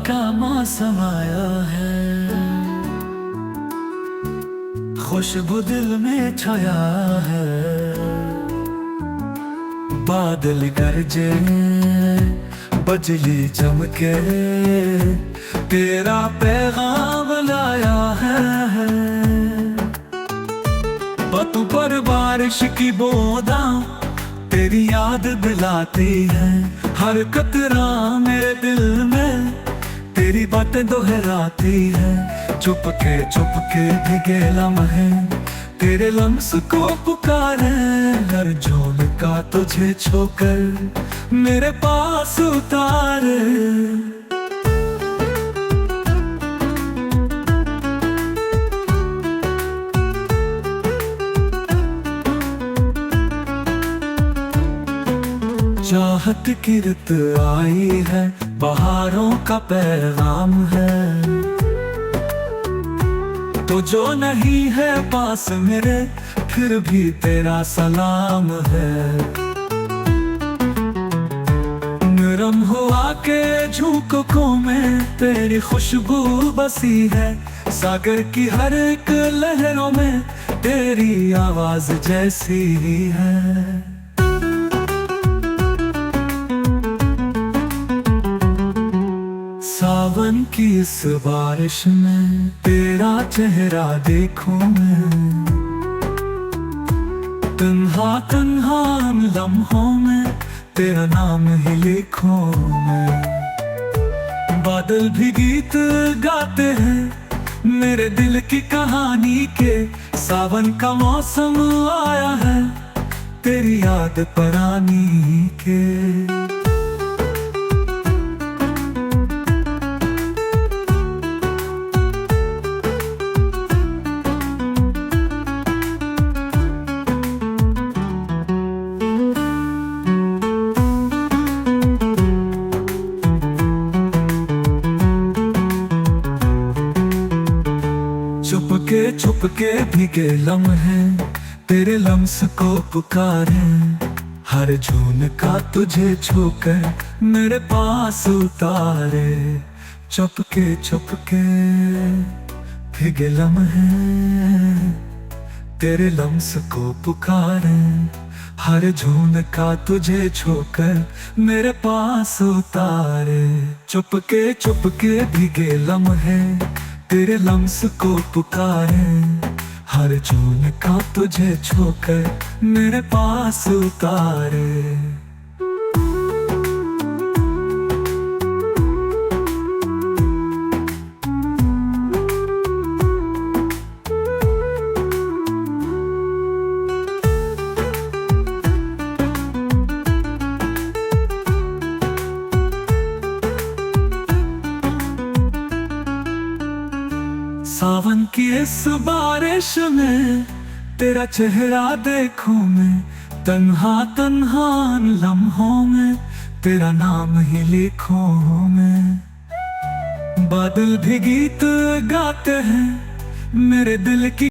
का मौसम आया है, खुशबू दिल में छाया है। बादल गरजे, बिजली चमके, तेरा पैगाम लाया है। बातों पर बारिश की बूंदा तेरी याद दिलाती है। हर कतरा मेरे दिल में तेरी बातें दोहराती है। चुपके चुपके भीगे लम्हे तेरे लम्स को पुकारे। हर झोंका तुझे छोकर मेरे पास उतारे। चाहत की रुत आई है, बहारों का पैगाम है। तो जो नहीं है पास मेरे, फिर भी तेरा सलाम है। नरम हुआ के झोंकों में तेरी खुशबू बसी है। सागर की हर एक लहरों में तेरी आवाज जैसी ही है। सावन की इस बारिश में तेरा चेहरा देखूं मैं। तन्हा तन्हा लम्हों में तेरा नाम ही लिखूं मैं। बादल भी गीत गाते हैं मेरे दिल की कहानी के। सावन का मौसम आया है तेरी याद पुरानी के। चुपके चुपके भीगे लम्हे तेरे लम्स को पुकारे। हर झोंका तुझे छूकर मेरे पास उतारे। चुपके चुपके भीगे लम्हे तेरे लम्स को पुकारे। हर झोंका तुझे छूकर मेरे पास उतारे। चुपके चुपके भीगे लम्हे तेरे लम्स को पुकारे। हर झोंका तुझे छोकर मेरे पास उतारे। सावन की इस बारिश में तेरा चेहरा देखूं मैं। तन्हा तन्हा लम्हों में तेरा नाम ही लिखूं मैं। बादल भी गीत गाते हैं मेरे दिल की